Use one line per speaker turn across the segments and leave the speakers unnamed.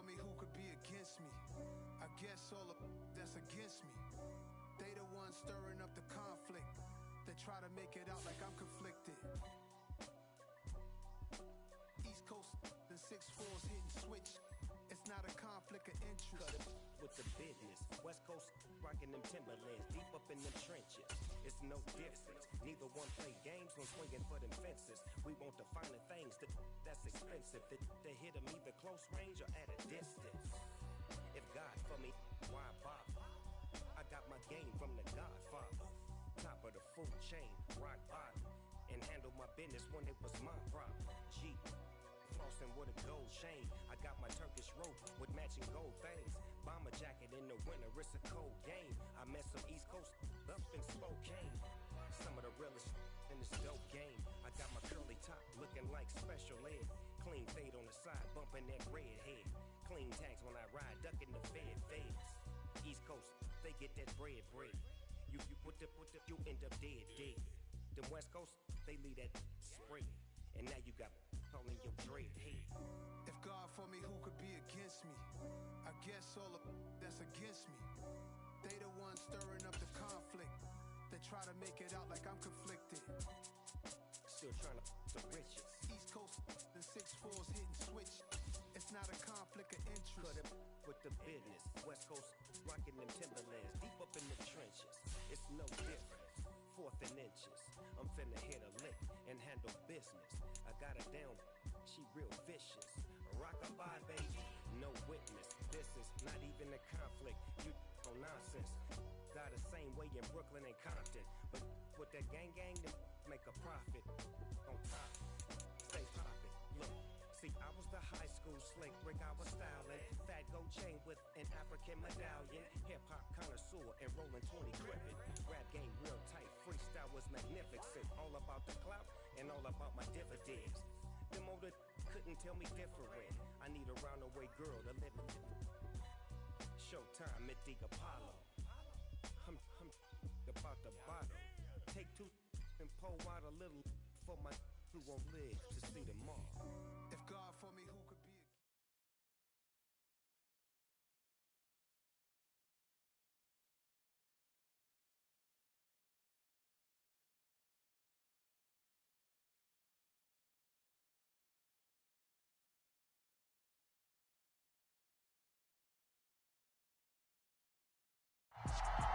me who could be against me. I guess all of that's against me. They the ones stirring up the conflict. They try to make it out like I'm conflicted. East Coast, the 6'4's hitting switch. It's not a conflict of interest.
Cut it with the business. West Coast rocking them Timberlands, deep up in them trenches. It's no difference. Neither one play games when swinging for them fences. We want the finer things that's expensive. They hit them either close range or at a distance. If God for me, why bother? I got my game from the Godfather. Top of the food chain, rock bottom. And handle my business when it was my problem. G. Flossing with a gold chain. I got my Turkish rope with matching gold things. Bomber jacket in the winter, it's a cold game. I met some East Coast up in Spokane. Some of the realest in this dope game. I got my curly top looking like special ed. Clean fade on the side, bumping that red head. Clean tags when I ride, ducking the feds. East Coast, they get that bread. You you end up dead. Them West Coast, they leave that spread. And now you got all in your dread head.
If God for me, who could be against me? I guess all of that's against me. They the ones stirring up the conflict. They try to make it out like I'm conflicted.
Still trying to the riches.
East Coast, the 6'4's hitting switch. It's not a conflict of interest.
Cut it with the business. West Coast rocking them Timberlands, deep up in the trenches. It's no difference. 4th and inches. I'm finna hit a lick and handle business. I got her down, she real vicious. Rock-a-bye, baby, no witness. This is not even a conflict. You no nonsense. Got the same way in Brooklyn and Compton. But with that gang, they make a profit. On top, stay poppin'. Look, see, I was the high school slick Rick, I was styling. Fat gold chain with an African medallion. Hip-hop connoisseur and rolling 20 gripping. Rap game real tight, freestyle was magnificent. All about the clout and all about my dividends. Them older couldn't tell me different. I need a roundaway girl to live in. Showtime at the Apollo. I'm about the bottle. Take 2 and pour out a little for my who won't live to see tomorrow.
If God for me, who could be against me?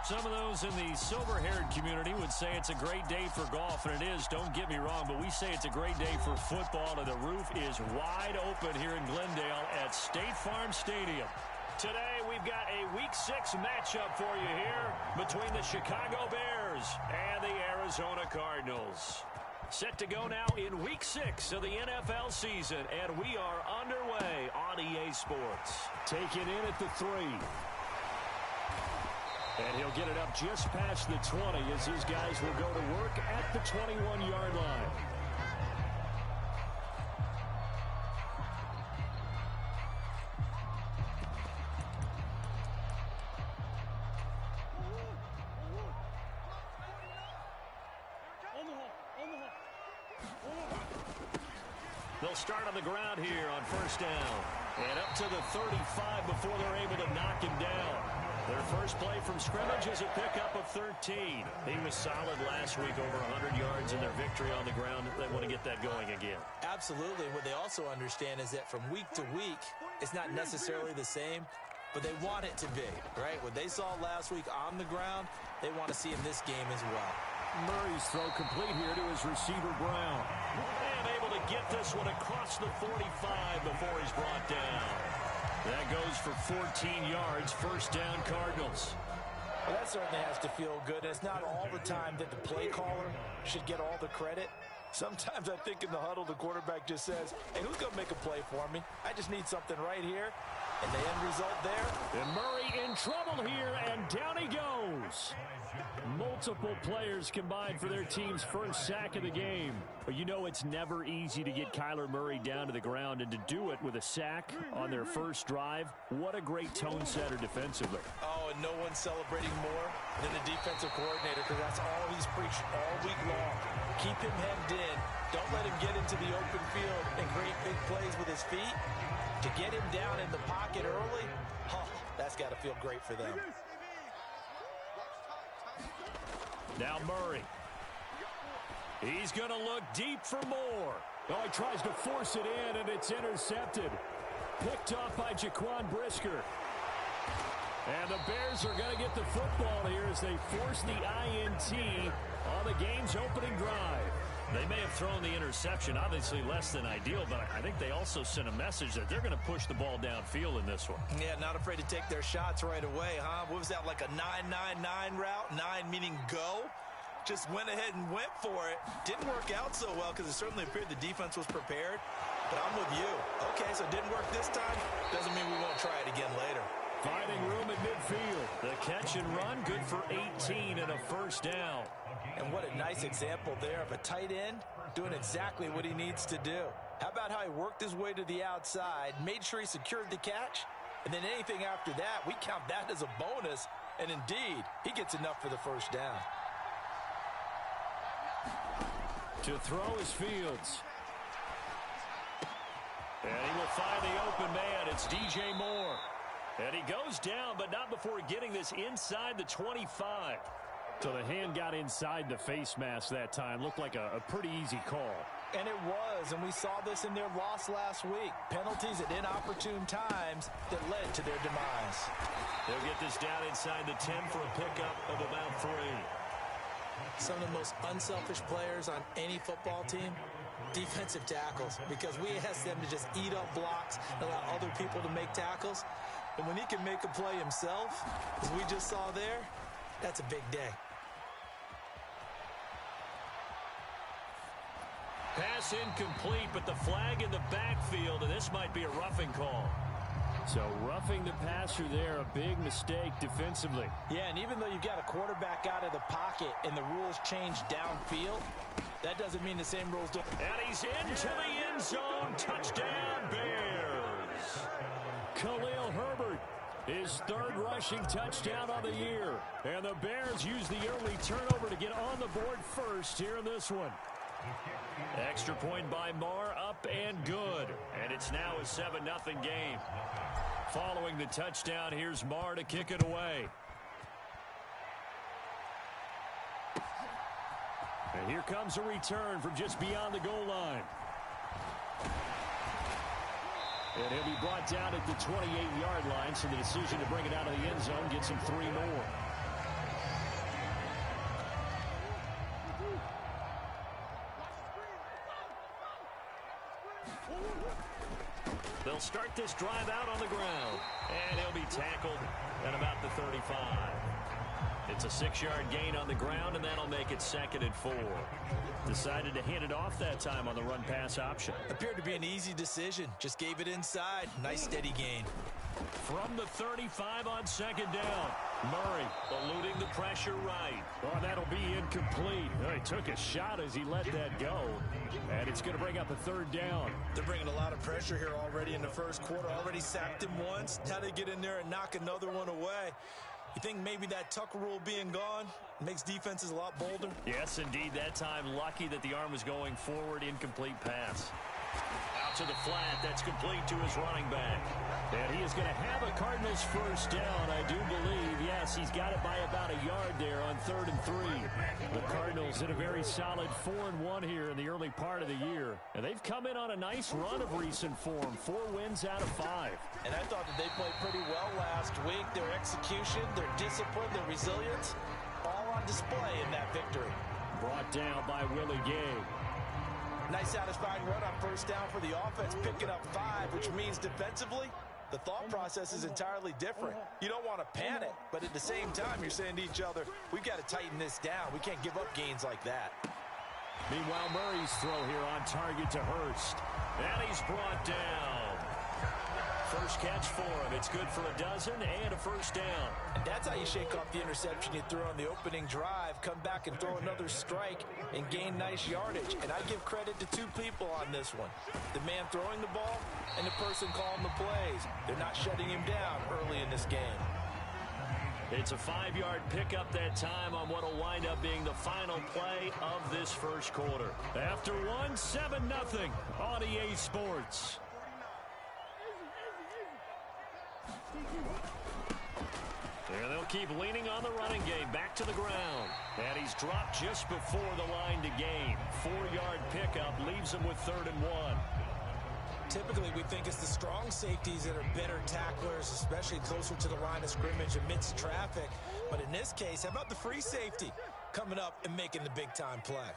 Some of those in the silver-haired community would say it's a great day for golf, and it is, don't get me wrong, but we say it's a great day for football, and the roof is wide open here in Glendale at State Farm Stadium. Today, we've got a Week 6 matchup for you here between the Chicago Bears and the Arizona Cardinals. Set to go now in Week 6 of the NFL season, and we are underway on EA Sports. Taken in at the 3. And he'll get it up just past the 20 as his guys will go to work at the 21-yard line. They'll start on the ground here on first down. And up to the 35 before they're able to knock him down. Their first play from scrimmage is a pickup of 13. He was solid last week, over 100 yards in their victory on the ground. They want to get that going again.
Absolutely. What they also understand is that from week to week, it's not necessarily the same, but they want it to be, right? What they saw last week on the ground, they want to see in this game as well.
Murray's throw complete here to his receiver, Brown. And able to get this one across the 45 before he's brought down. That goes for 14 yards, first down Cardinals.
Well, that certainly has to feel good. It's not all the time that the play caller should get all the credit. Sometimes I think in the huddle, the quarterback just says, hey, who's going to make a play for me? I just need something right here. And the end result there.
And Murray in trouble here, and down he goes. Multiple players combined for their team's first sack of the game. But you know it's never easy to get Kyler Murray down to the ground, and to do it with a sack on their first drive, what a great tone setter defensively.
Oh, and no one's celebrating more than the defensive coordinator, because that's all he's preached all week long. Keep him hemmed in. Don't let him get into the open field and create big plays with his feet. To get him down in the pocket early, that's got to feel great for them.
Now Murray. He's going to look deep for more. Oh, he tries to force it in, and it's intercepted. Picked off by Jaquan Brisker. And the Bears are going to get the football here as they force the INT on the game's opening drive. They may have thrown the interception, obviously less than ideal, but I think they also sent a message that they're going to push the ball downfield in this one.
Yeah, not afraid to take their shots right away, huh? What was that, like a 9-9-9 route? 9 meaning go? Just went ahead and went for it. Didn't work out so well because it certainly appeared the defense was prepared. But I'm with you. Okay, so it didn't work this time. Doesn't mean we won't try it again later.
Finding room at midfield. The catch and run, good for 18 and a first down.
And what a nice example there of a tight end doing exactly what he needs to do. How about how he worked his way to the outside, made sure he secured the catch, and then anything after that, we count that as a bonus. And indeed, he gets enough for the first down.
To throw is Fields. And he will find the open man. It's DJ Moore. And he goes down, but not before getting this inside the 25. So the hand got inside the face mask that time. Looked like a pretty easy call.
And it was, and we saw this in their loss last week. Penalties at inopportune times that led to their demise.
They'll get this down inside the 10 for a pickup of about 3.
Some of the most unselfish players on any football team, defensive tackles, because we ask them to just eat up blocks and allow other people to make tackles. And when he can make a play himself, as we just saw there, that's a big day.
Pass incomplete, but the flag in the backfield, and this might be a roughing call. So roughing the passer there, a big mistake defensively.
Yeah, and even though you've got a quarterback out of the pocket and the rules change downfield, that doesn't mean the same rules don't.
And he's into the end zone. Touchdown, Bears. Khalil Herbert, his third rushing touchdown of the year. And the Bears use the early turnover to get on the board first here in this one. Extra point by Marr, up and good. And it's now a 7-0 game. Following the touchdown, here's Marr to kick it away. And here comes a return from just beyond the goal line. And he'll be brought down at the 28-yard line, so the decision to bring it out of the end zone gets him 3 more. They'll start this drive out on the ground, and he'll be tackled at about the 35. It's a 6-yard gain on the ground, and that'll make it 2nd and 4. Decided to hand it off that time on the run-pass option.
Appeared to be an easy decision. Just gave it inside. Nice steady gain.
From the 35 on 2nd down. Murray eluding the pressure right. Oh, that'll be incomplete. Oh, he took a shot as he let that go. And it's going to bring up a 3rd down.
They're bringing a lot of pressure here already in the first quarter. Already sacked him once. Now they get in there and knock another one away. You think maybe that Tucker rule being gone makes defenses a lot bolder?
Yes, indeed. That time, lucky that the arm was going forward. Incomplete pass. Out to the flat. That's complete to his running back. And he is going to have a Cardinals first down, I do believe. Yes, he's got it by about a yard there on 3rd and 3. The Cardinals in a very solid 4-1 here in the early part of the year. And they've come in on a nice run of recent form. 4 wins out of 5.
And I thought that they played pretty well last week. Their execution, their discipline, their resilience, all on display in that victory.
Brought down by Willie Gay.
Nice satisfying run on first down for the offense, picking up 5, which means defensively, the thought process is entirely different. You don't want to panic, but at the same time, you're saying to each other, we've got to tighten this down. We can't give up gains like that.
Meanwhile, Murray's throw here on target to Hurst. And he's brought down. First catch for him. It's good for a dozen and a first down.
And that's how you shake off the interception you threw on the opening drive, come back and throw another strike and gain nice yardage. And I give credit to 2 people on this one. The man throwing the ball and the person calling the plays. They're not shutting him down early in this game.
It's a 5-yard pickup that time on what will wind up being the final play of this first quarter. After one, 7-0 on EA Sports. There they'll keep leaning on the running game. Back to the ground. And he's dropped just before the line to gain. 4-yard pickup leaves him with 3rd and 1.
Typically, we think it's the strong safeties that are better tacklers, especially closer to the line of scrimmage amidst traffic. But in this case, how about the free safety coming up and making the big-time play?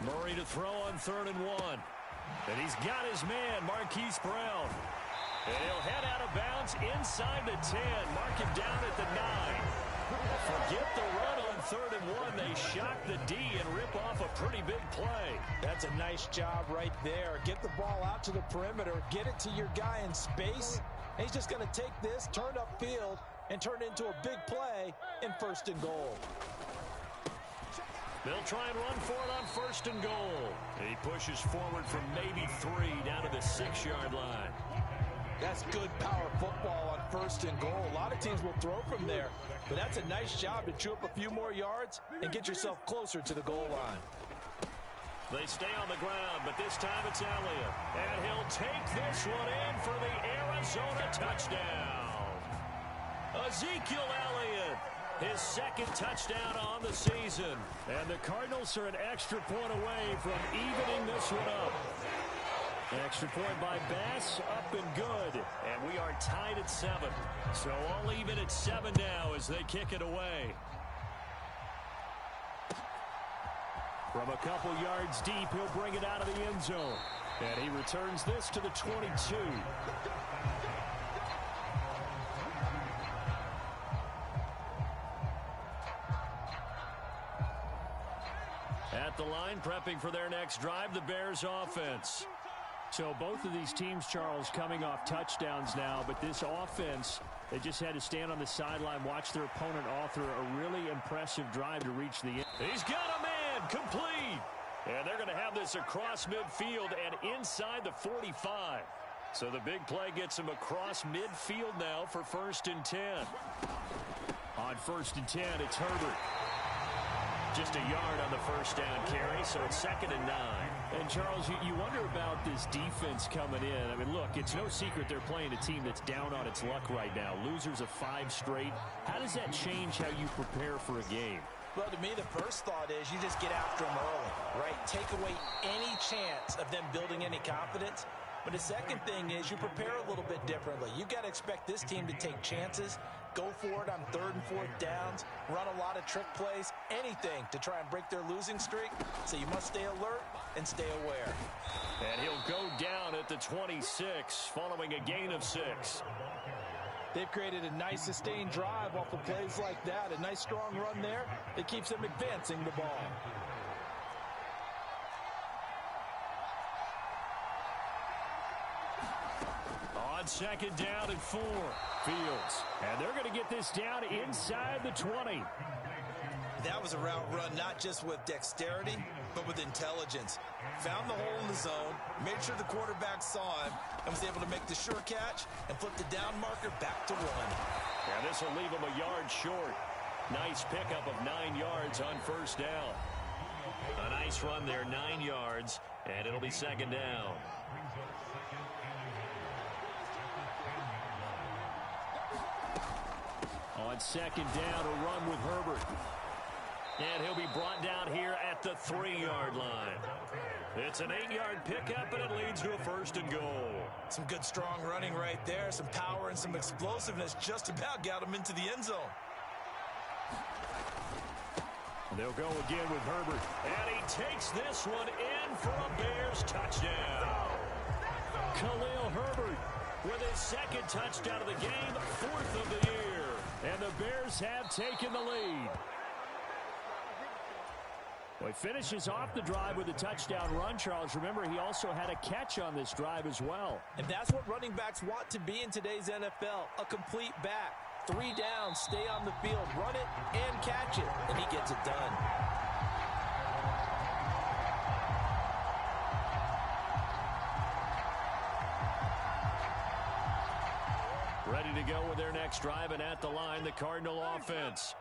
Murray to throw on 3rd and 1. And he's got his man, Marquise Brown. And he'll head out of bounds inside the 10. Mark him down at the 9. Forget the run on 3rd and 1. They shock the D and rip off a pretty big play.
That's a nice job right there. Get the ball out to the perimeter. Get it to your guy in space. And he's just going to take this, turn upfield, and turn it into a big play in 1st and goal.
They'll try and run for it on 1st and goal. He pushes forward from maybe 3 down to the 6-yard line.
That's good power football on 1st and goal. A lot of teams will throw from there, but that's a nice job to chew up a few more yards and get yourself closer to the goal line.
They stay on the ground, but this time it's Elliott. And he'll take this one in for the Arizona touchdown. Ezekiel Elliott, his 2nd touchdown on the season. And the Cardinals are an extra point away from evening this one up. Extra point by Bass, up and good. And we are tied at 7. So all even at 7 now as they kick it away. From a couple yards deep, he'll bring it out of the end zone. And he returns this to the 22. At the line, prepping for their next drive, the Bears offense. So both of these teams, Charles, coming off touchdowns now, but this offense, they just had to stand on the sideline, watch their opponent author a really impressive drive to reach the end. He's got a man, complete. And they're going to have this across midfield and inside the 45. So the big play gets him across midfield now for 1st and 10. On 1st and 10, it's Herbert. Just a yard on the 1st down carry, so it's 2nd and 9. And, Charles, you wonder about this defense coming in. I mean, look, it's no secret they're playing a team that's down on its luck right now. Losers of 5 straight. How does that change how you prepare for a game?
Well, to me, the first thought is you just get after them early, right? Take away any chance of them building any confidence. But the second thing is you prepare a little bit differently. You got to expect this team to take chances, go for it on 3rd and 4th downs, run a lot of trick plays, anything to try and break their losing streak. So you must stay alert and stay aware.
And he'll go down at the 26 following a gain of 6.
They've created a nice sustained drive off of plays like that. A nice strong run there that keeps them advancing the ball.
On 2nd down and 4, Fields. And they're going to get this down inside the 20.
That was a route run not just with dexterity, but with intelligence. Found the hole in the zone, made sure the quarterback saw him, and was able to make the sure catch and flip the down marker back to 1.
And this will leave him a yard short. Nice pickup of 9 yards on 1st down. A nice run there, 9 yards, and it'll be 2nd down. On 2nd down, a run with Herbert. And he'll be brought down here at the 3-yard line. It's an 8-yard pickup, and it leads to a 1st and goal.
Some good, strong running right there. Some power and some explosiveness just about got him into the end zone.
They'll go again with Herbert. And he takes this one in for a Bears touchdown. Khalil Herbert with his 2nd touchdown of the game, 4th of the year. And the Bears have taken the lead. Well, he finishes off the drive with a touchdown run, Charles. Remember, he also had a catch on this drive as well.
And that's what running backs want to be in today's NFL, a complete back. 3 downs, stay on the field, run it, and catch it. And he gets it done.
Ready to go with their next drive, and at the line, the Cardinal offense.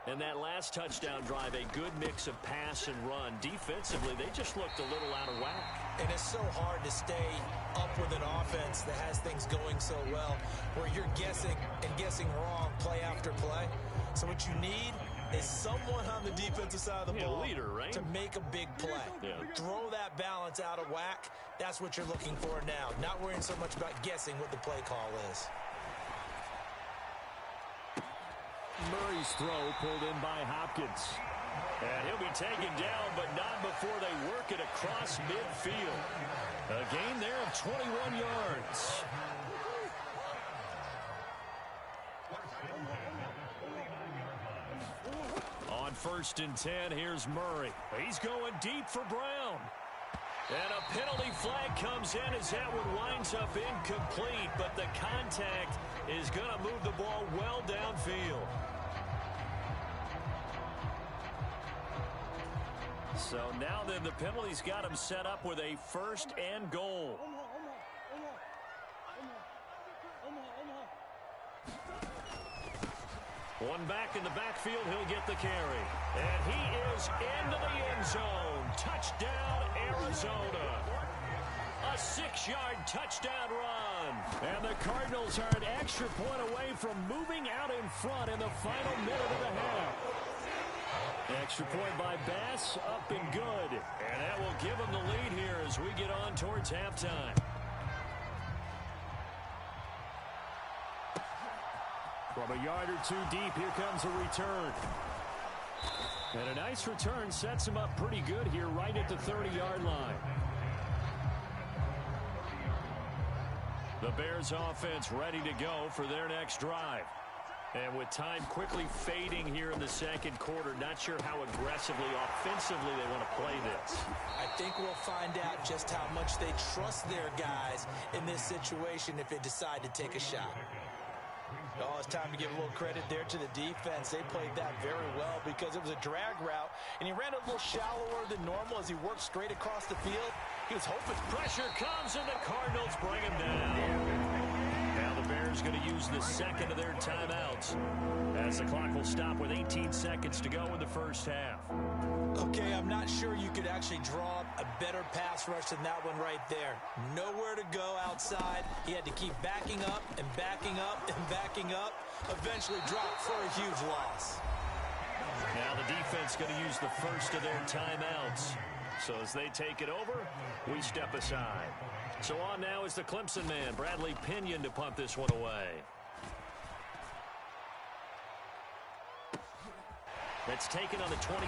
And that last touchdown drive, a good mix of pass and run. Defensively, they just looked a little out of whack.
And it's so hard to stay up with an offense that has things going so well, where you're guessing and guessing wrong play after play. So what you need is someone on the defensive side of the ball
leader, right?
to make a big play. Throw that balance out of whack. That's what you're looking for now. Not worrying so much about guessing what the play call is.
Murray's throw pulled in by Hopkins. And he'll be taken down, but not before they work it across midfield. A gain there of 21 yards. On 1st and 10, here's Murray. He's going deep for Brown. And a penalty flag comes in as that one winds up incomplete, but the contact is going to move the ball well downfield. So now then the penalty's got him set up with a 1st and goal. One back in the backfield, he'll get the carry. And he is into the end zone. Touchdown, Arizona. A 6-yard touchdown run. And the Cardinals are an extra point away from moving out in front in the final minute of the half. Extra point by Bass, up and good. And that will give them the lead here as we get on towards halftime. From a yard or two deep, here comes a return. And a nice return sets him up pretty good here right at the 30-yard line. The Bears offense ready to go for their next drive. And with time quickly fading here in the second quarter, not sure how aggressively, offensively they want to play this.
I think we'll find out just how much they trust their guys in this situation if they decide to take a shot. Oh, it's time to give a little credit there to the defense. They played that very well because it was a drag route, and he ran a little shallower than normal as he worked straight across the field. He was hoping.
Pressure comes, and the Cardinals bring him down. Now the Bears going to use the second of their timeouts as the clock will stop with 18 seconds to go in the first half.
Okay, I'm not sure you could actually draw up a better pass rush than that one right there. Nowhere to go outside. He had to keep backing up and backing up and backing up. Eventually dropped for a huge loss.
Now the defense going to use the first of their timeouts. So as they take it over, we step aside. So on now is the Clemson man, Bradley Pinion, to punt this one away. That's taken on the 25.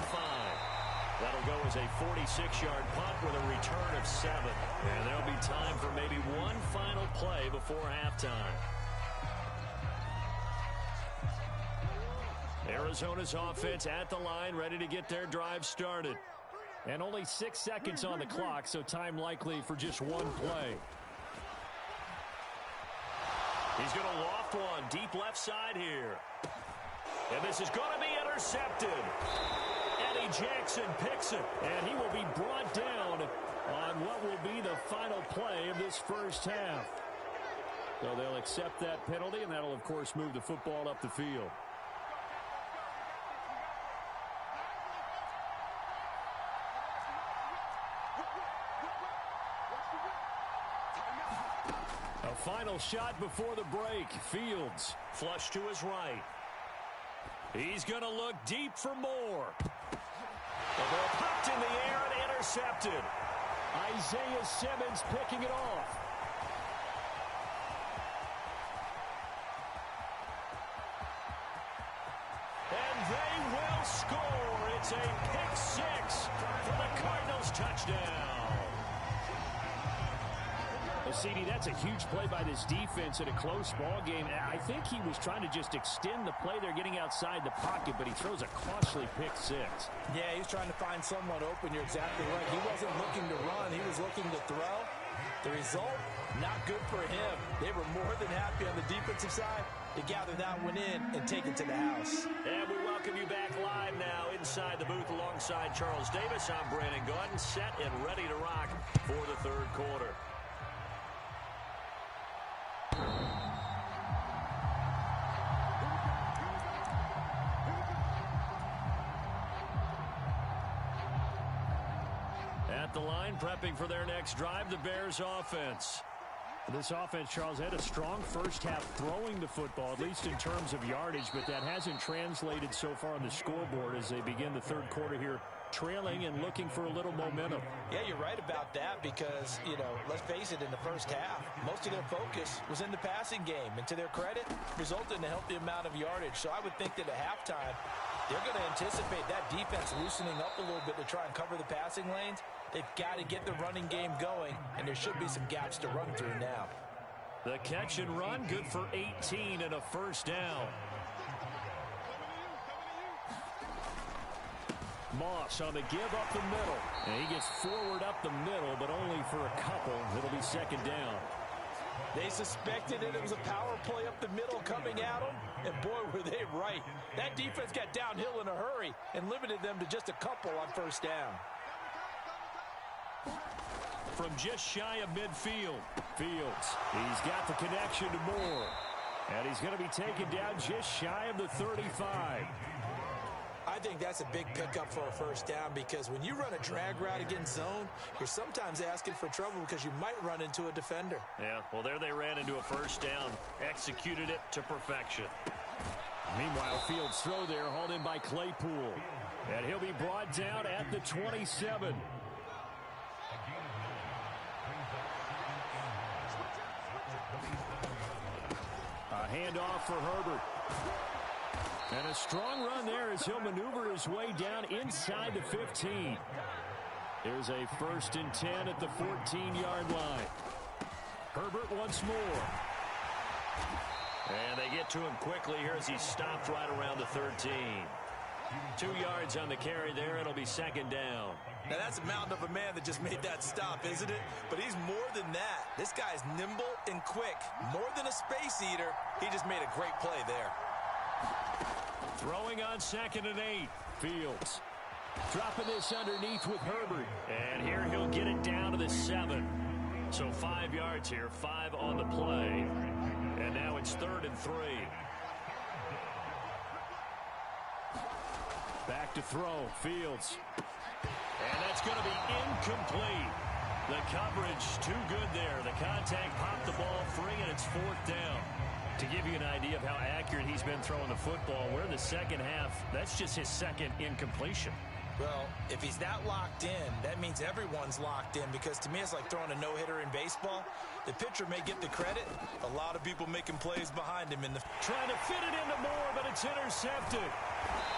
That'll go as a 46-yard punt with a return of 7. And there'll be time for maybe one final play before halftime. Arizona's offense at the line, ready to get their drive started. And only 6 seconds on the clock, so time likely for just one play. He's going to loft one deep left side here. And this is going to be intercepted. Eddie Jackson picks it, and he will be brought down on what will be the final play of this first half. So they'll accept that penalty, and that'll, of course, move the football up the field. A final shot before the break. Fields flush to his right. He's going to look deep for more. The ball popped in the air and intercepted. Isaiah Simmons picking it off. And they will score. It's a pick six for the Cardinals touchdown. CD, that's a huge play by this defense in a close ball game. I think he was trying to just extend the play. They're getting outside the pocket, but he throws a costly pick six.
Yeah, he's trying to find someone open. You're exactly right. He wasn't looking to run. He was looking to throw. The result, not good for him. They were more than happy on the defensive side to gather that one in and take it to the house.
And we welcome you back live now inside the booth alongside Charles Davis. I'm Brandon Gordon, set and ready to rock for the third quarter. prepping for their next drive, the Bears offense.
This offense, Charles, had a strong first half throwing the football, at least in terms of yardage, but that hasn't translated so far on the scoreboard as they begin the third quarter here, trailing and looking for a little momentum.
Yeah, you're right about that because, let's face it, in the first half, most of their focus was in the passing game. And to their credit, resulted in a healthy amount of yardage. So I would think that at halftime, they're going to anticipate that defense loosening up a little bit to try and cover the passing lanes. They've got to get the running game going, and there should be some gaps to run through now.
The catch and run, good for 18 and a first down. Moss on the give up the middle. And he gets forward up the middle, but only for a couple. It'll be second down.
They suspected it was a power play up the middle coming at them, and boy, were they right. That defense got downhill in a hurry and limited them to just a couple on first down.
From just shy of midfield, Fields, he's got the connection to Moore. And he's going to be taken down just shy of the 35.
I think that's a big pickup for a first down because when you run a drag route against zone, you're sometimes asking for trouble because you might run into a defender.
Yeah, well, there they ran into a first down, executed it to perfection.
Meanwhile, Fields' throw there hauled in by Claypool. And he'll be brought down at the 27. A handoff for Herbert. And a strong run there as he'll maneuver his way down inside the 15. There's a 1st and 10 at the 14-yard line. Herbert once more.
And they get to him quickly here as he stopped right around the 13. 2 yards on the carry there. It'll be second down.
Now, that's a mountain of a man that just made that stop, isn't it? But he's more than that. This guy's nimble and quick. More than a space eater. He just made a great play there.
Throwing on 2nd and 8. Fields dropping this underneath with Herbert. And here he'll get it down to the 7. So 5 yards here, 5 on the play. And now it's 3rd and 3. Back to throw, Fields. And that's going to be incomplete. The coverage too good there. The contact popped the ball free, and it's 4th down. To give you an idea of how accurate he's been throwing the football, we're in the second half. That's just his second incompletion.
Well, if he's that locked in, that means everyone's locked in because to me it's like throwing a no-hitter in baseball. The pitcher may get the credit. A lot of people making plays behind him in the...
Trying to fit it into Moore, but it's intercepted.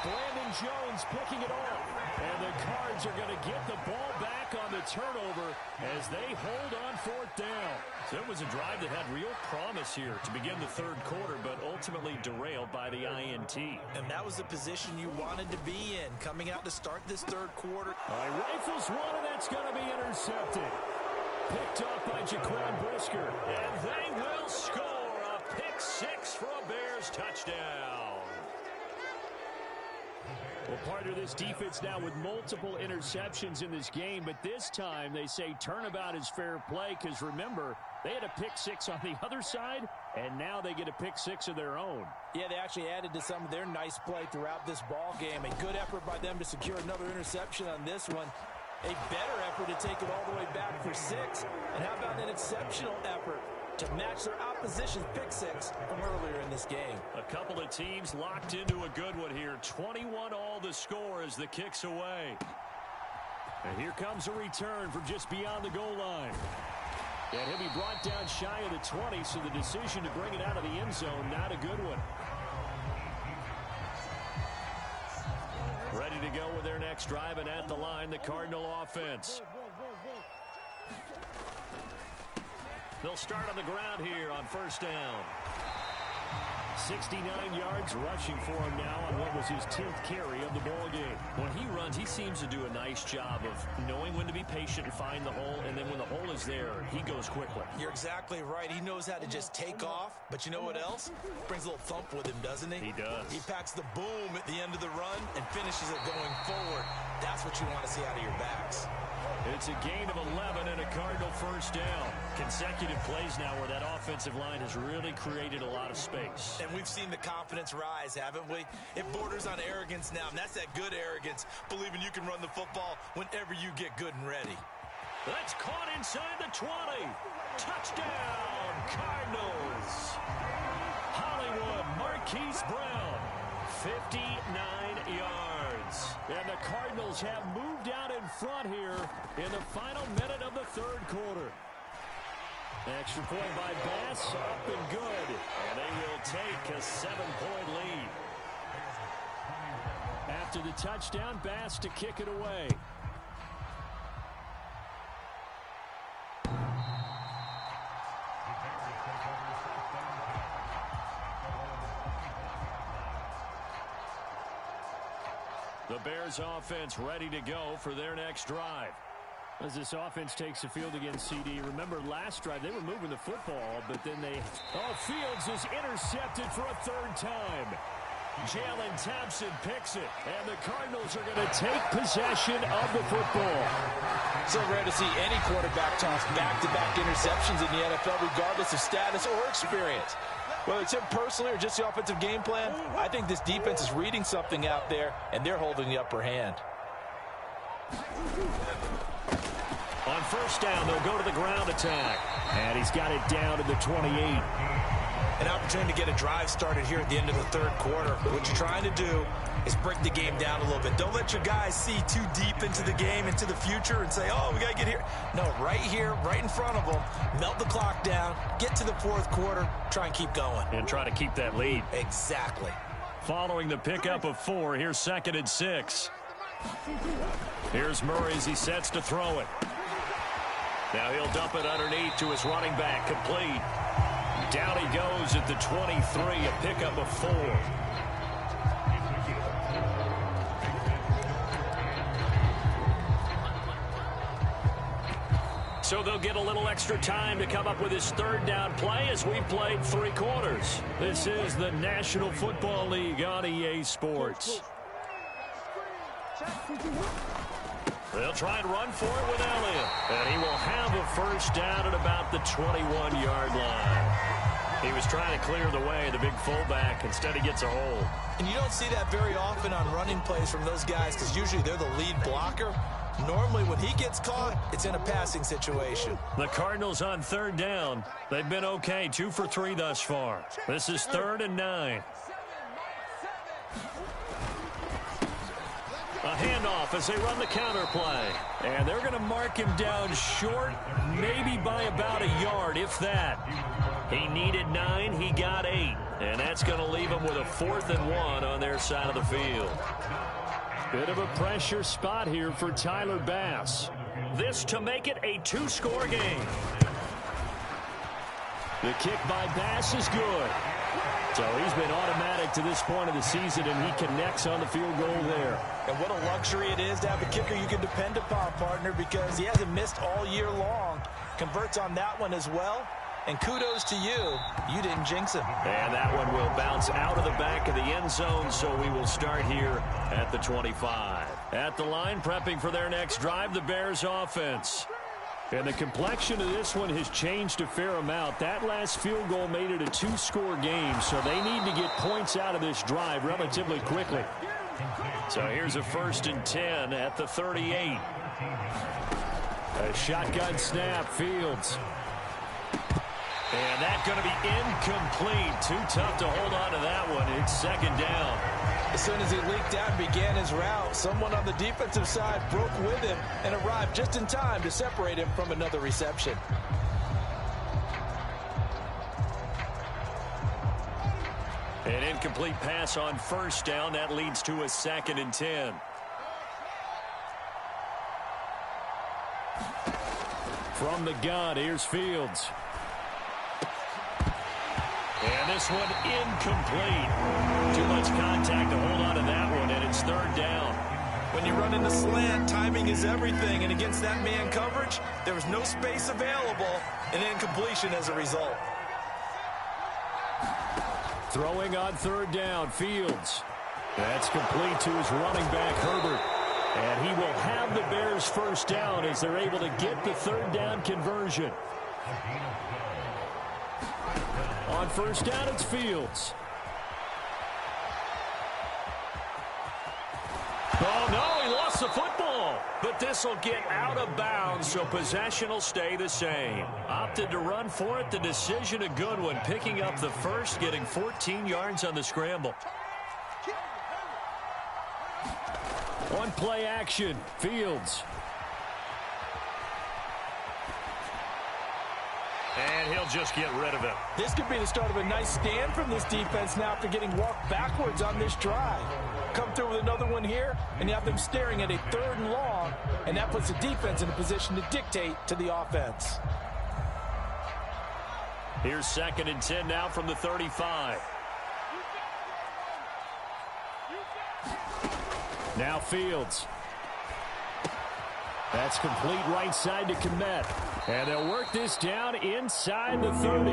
Brandon Jones picking it off. And the Cards are going to get the ball back on the turnover as they hold on 4th down. So it was a drive that had real promise here to begin the third quarter, but ultimately derailed by the INT.
And that was the position you wanted to be in, coming out to start this third quarter.
All right, rifles one, and that's going to be intercepted. Picked up by Jaquan Brisker. And they will score a pick 6 for a Bears touchdown.
Well, part of this defense now with multiple interceptions in this game, but this time they say turnabout is fair play because, remember, they had a pick 6 on the other side, and now they get a pick 6 of their own.
Yeah, they actually added to some of their nice play throughout this ball game. A good effort by them to secure another interception on this one. A better effort to take it all the way back for 6. And how about an exceptional effort to match their opposition's pick 6 from earlier in this game?
A couple of teams locked into a good one here. 21 all the score as the kick's away.
And here comes a return from just beyond the goal line. And he'll be brought down shy of the 20, so the decision to bring it out of the end zone, not a good one.
Ready to go with their next drive, and at the line, the Cardinal offense. They'll start on the ground here on first down.
69 yards rushing for him now on what was his 10th carry of the ball game.
When he runs, he seems to do a nice job of knowing when to be patient and find the hole, and then when the hole is there, he goes quickly.
You're exactly right. He knows how to just take off, but you know what else? Brings a little thump with him, doesn't he?
He does.
He packs the boom at the end of the run and finishes it going forward. That's what you want to see out of your backs.
It's a gain of 11 and a Cardinal first down. Consecutive plays now where that offensive line has really created a lot of space.
And we've seen the confidence rise, haven't we? It borders on arrogance now, and that's that good arrogance, believing you can run the football whenever you get good and ready.
That's caught inside the 20. Touchdown, Cardinals. Hollywood Marquise Brown, 59 yards. And the Cardinals have moved out in front here in the final minute of the third quarter. Extra point by Bass, up and good. And they will take a 7-point lead. After the touchdown, Bass to kick it away. The Bears offense ready to go for their next drive. As this offense takes the field against CD, remember last drive they were moving the football, but then Fields is intercepted for a third time. Jalen Thompson picks it, and the Cardinals are going to take possession of the football.
So rare to see any quarterback toss back-to-back interceptions in the NFL, regardless of status or experience. Whether it's him personally or just the offensive game plan, I think this defense is reading something out there, and they're holding the upper hand.
On first down, they'll go to the ground attack. And he's got it down to the 28.
An opportunity to get a drive started here at the end of the third quarter. What you're trying to do is break the game down a little bit. Don't let your guys see too deep into the game, into the future, and say, oh, we got to get here. No, right here, right in front of them, melt the clock down, get to the fourth quarter, try and keep going.
And try to keep that lead.
Exactly.
Following the pickup of 4, here's 2nd and 6. Here's Murray as he sets to throw it. Now he'll dump it underneath to his running back, complete. Down he goes at the 23, a pickup of 4. So they'll get a little extra time to come up with his third down play as we've played 3 quarters. This is the National Football League on EA Sports. They'll try and run for it with Elliott. And he will have a first down at about the 21-yard line. He was trying to clear the way, the big fullback. Instead, he gets a hold.
And you don't see that very often on running plays from those guys because usually they're the lead blocker. Normally, when he gets caught, it's in a passing situation.
The Cardinals on third down. They've been okay, 2 for 3 thus far. This is 3rd and 9. A handoff as they run the counter play. And they're going to mark him down short, maybe by about a yard, if that. He needed 9, he got 8. And that's going to leave him with a 4th and 1 on their side of the field. Bit of a pressure spot here for Tyler Bass. This to make it a 2-score game. The kick by Bass is good. So he's been automatic to this point of the season, and he connects on the field goal there.
And what a luxury it is to have a kicker you can depend upon, partner, because he hasn't missed all year long. Converts on that one as well. And kudos to you. You didn't jinx him.
And that one will bounce out of the back of the end zone, so we will start here at the 25. At the line, prepping for their next drive, the Bears offense. And the complexion of this one has changed a fair amount. That last field goal made it a 2-score game, so they need to get points out of this drive relatively quickly. So here's a 1st and 10 at the 38. A shotgun snap, Fields. And that's going to be incomplete. Too tough to hold on to that one. It's 2nd down.
As soon as he leaked out and began his route, someone on the defensive side broke with him and arrived just in time to separate him from another reception.
An incomplete pass on 1st down. That leads to a 2nd and 10. From the gun, here's Fields. And this one incomplete. Too much contact to hold on to that one, and it's 3rd down.
When you run in the slant, timing is everything, and against that man coverage, there was no space available, and incompletion as a result.
Throwing on 3rd down, Fields. That's complete to his running back, Herbert. And he will have the Bears' first down as they're able to get the 3rd down conversion. On 1st down, it's Fields. Oh, no, he lost the football. but this will get out of bounds, so possession will stay the same. Opted to run for it. The decision a good one, picking up the first, getting 14 yards on the scramble. On play action, Fields. And he'll just get rid of it.
This could be the start of a nice stand from this defense now after getting walked backwards on this drive. Come through with another one here, and you have them staring at a 3rd and long, and that puts the defense in a position to dictate to the offense.
Here's 2nd and 10 now from the 35. Now Fields. That's complete right side to Kmet. And they'll work this down inside the 30.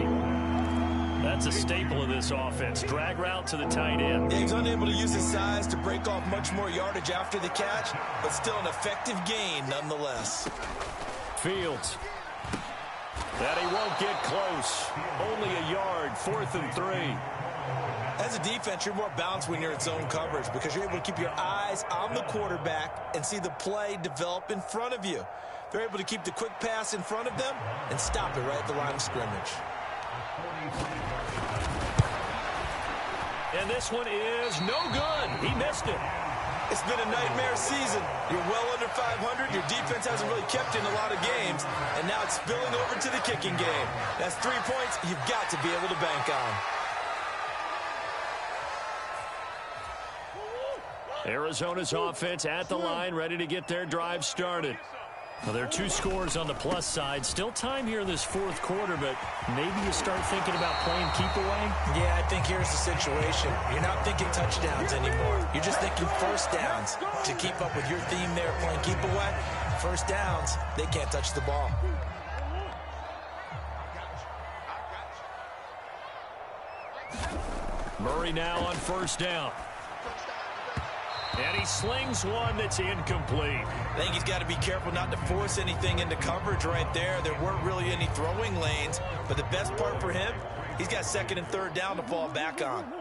That's a staple of this offense. Drag route to the tight end.
Yeah, he's unable to use his size to break off much more yardage after the catch, but still an effective gain nonetheless.
Fields. That he won't get close. Only a yard, 4th and 3.
As a defense, you're more balanced when you're in zone coverage because you're able to keep your eyes on the quarterback and see the play develop in front of you. They're able to keep the quick pass in front of them and stop it right at the line of scrimmage.
And this one is no good. He missed it.
It's been a nightmare season. You're well under 500. Your defense hasn't really kept in a lot of games, and now it's spilling over to the kicking game. That's 3 points you've got to be able to bank on.
Arizona's offense at the line, ready to get their drive started. Well, there are 2 scores on the plus side. Still time here in this 4th quarter, but maybe you start thinking about playing keep away?
Yeah, I think here's the situation. You're not thinking touchdowns anymore. You're just thinking first downs. To keep up with your theme there, playing keep away, first downs, they can't touch the ball.
Murray now on 1st down. And he slings one that's incomplete.
I think he's got to be careful not to force anything into coverage right there. There weren't really any throwing lanes, but the best part for him, he's got 2nd and 3rd down to fall back on.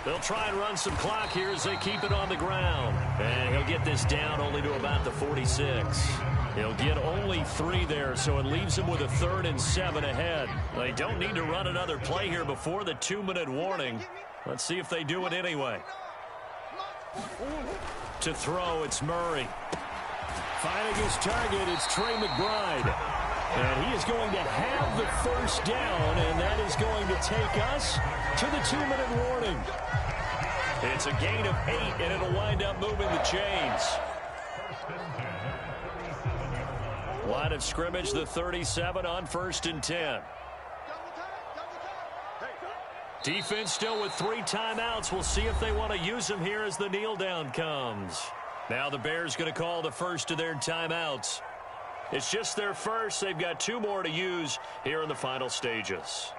They'll try and run some clock here as they keep it on the ground. And he'll get this down only to about the 46. He'll get only 3 there, so it leaves him with a 3rd and 7 ahead. They don't need to run another play here before the 2-minute warning. Let's see if they do it anyway. To throw, it's Murray.
Finding his target, it's Trey McBride. And he is going to have the 1st down, and that is going to take us to the 2-minute warning.
It's a gain of 8, and it'll wind up moving the chains. Line of scrimmage, the 37 on 1st and 10. Defense still with 3 timeouts. We'll see if they want to use them here as the kneel down comes. Now the Bears going to call the first of their timeouts. It's just their first. They've got 2 more to use here in the final stages.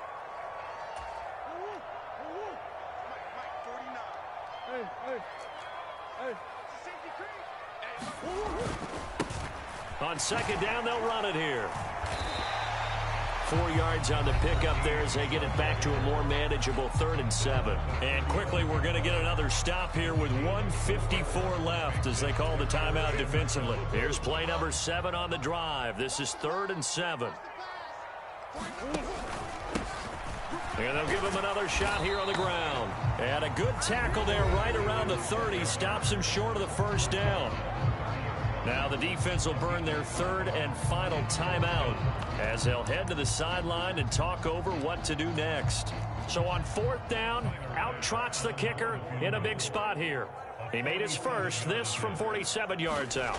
On 2nd down, they'll run it here. 4 yards on the pickup there as they get it back to a more manageable 3rd and 7. And quickly, we're going to get another stop here with 1:54 left as they call the timeout defensively. Here's play number 7 on the drive. This is 3rd and 7. And they'll give him another shot here on the ground. And a good tackle there right around the 30. Stops him short of the 1st down. Now the defense will burn their 3rd and final timeout as they'll head to the sideline and talk over what to do next. So on 4th down, out trots the kicker in a big spot here. He made his first, this from 47 yards out.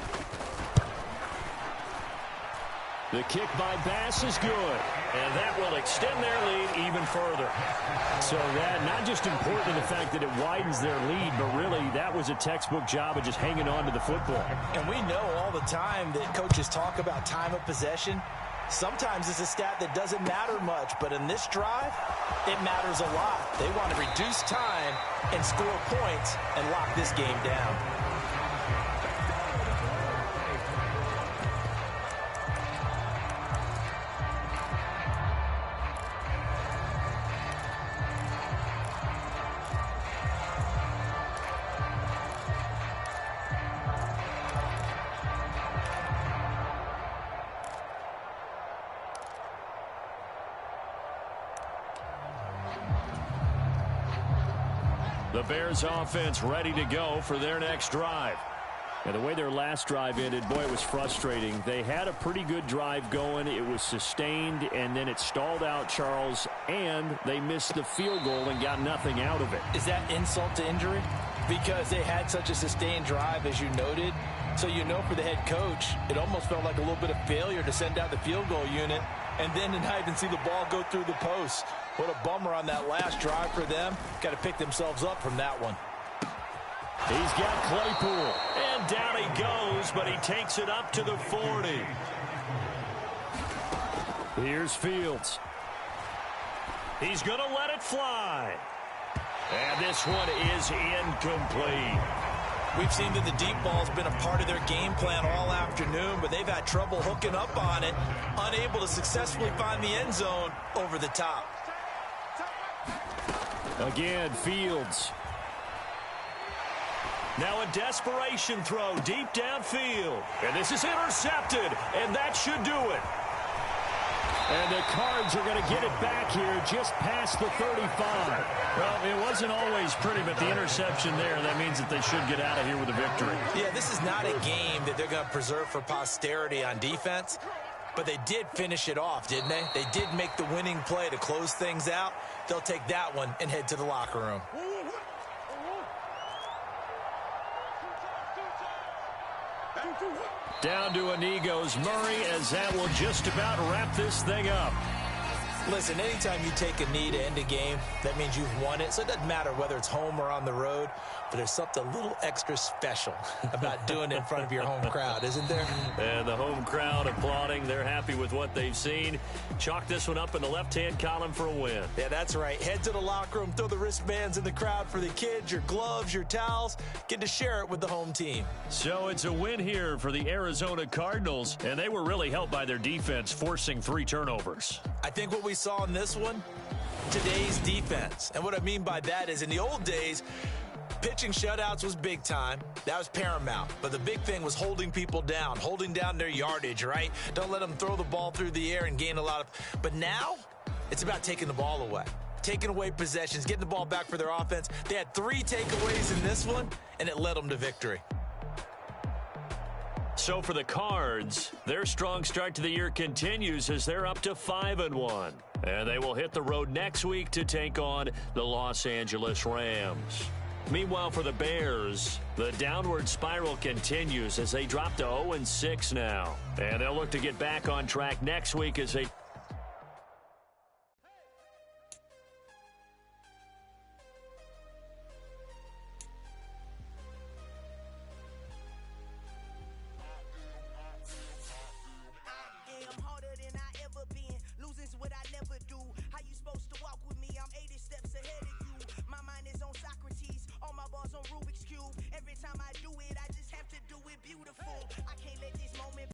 The kick by Bass is good.
And that will extend their lead even further.
So that, not just important in the fact that it widens their lead, but really that was a textbook job of just hanging on to the football.
And we know all the time that coaches talk about time of possession. Sometimes it's a stat that doesn't matter much, but in this drive, it matters a lot. They want to reduce time and score points and lock this game down.
The Bears offense ready to go for their next drive.
And the way their last drive ended, boy, it was frustrating. They had a pretty good drive going. It was sustained, and then it stalled out, Charles, and they missed the field goal and got nothing out of it.
Is that insult to injury? Because they had such a sustained drive, as you noted. So you know for the head coach, it almost felt like a little bit of failure to send out the field goal unit and then to not even see the ball go through the post. What a bummer on that last drive for them. Got to pick themselves up from that one.
He's got Claypool, and down he goes, but he takes it up to the 40. Here's Fields. He's going to let it fly. And this one is incomplete.
We've seen that the deep ball's been a part of their game plan all afternoon, but they've had trouble hooking up on it, unable to successfully find the end zone over the top.
Again, Fields. Now a desperation throw deep downfield. And this is intercepted, and that should do it. And the Cards are going to get it back here just past the 35. Well, it wasn't always pretty, but the interception there, that means that they should get out of here with a victory.
Yeah, this is not a game that they're going to preserve for posterity on defense, but they did finish it off, didn't they? They did make the winning play to close things out. They'll take that one and head to the locker room.
Down to a knee goes Murray, as that will just about wrap this thing up.
Listen, anytime you take a knee to end a game, that means you've won it. So it doesn't matter whether it's home or on the road, but there's something a little extra special about doing it in front of your home crowd, isn't there?
And the home crowd applauding. They're happy with what they've seen. Chalk this one up in the left-hand column for a win.
Yeah, that's right. Head to the locker room, throw the wristbands in the crowd for the kids, your gloves, your towels. Get to share it with the home team.
So it's a win here for the Arizona Cardinals, and they were really helped by their defense, forcing 3 turnovers.
I think what we saw in this one, today's defense. And what I mean by that is in the old days, pitching shutouts was big time. That was paramount. But the big thing was holding people down, holding down their yardage, right? Don't let them throw the ball through the air and gain a lot of... But now, it's about taking the ball away. Taking away possessions, getting the ball back for their offense. They had 3 takeaways in this one, and it led them to victory.
So for the Cards, their strong start to the year continues as they're up to 5-1. And they will hit the road next week to take on the Los Angeles Rams. Meanwhile, for the Bears, the downward spiral continues as they drop to 0-6 now. And they'll look to get back on track next week as they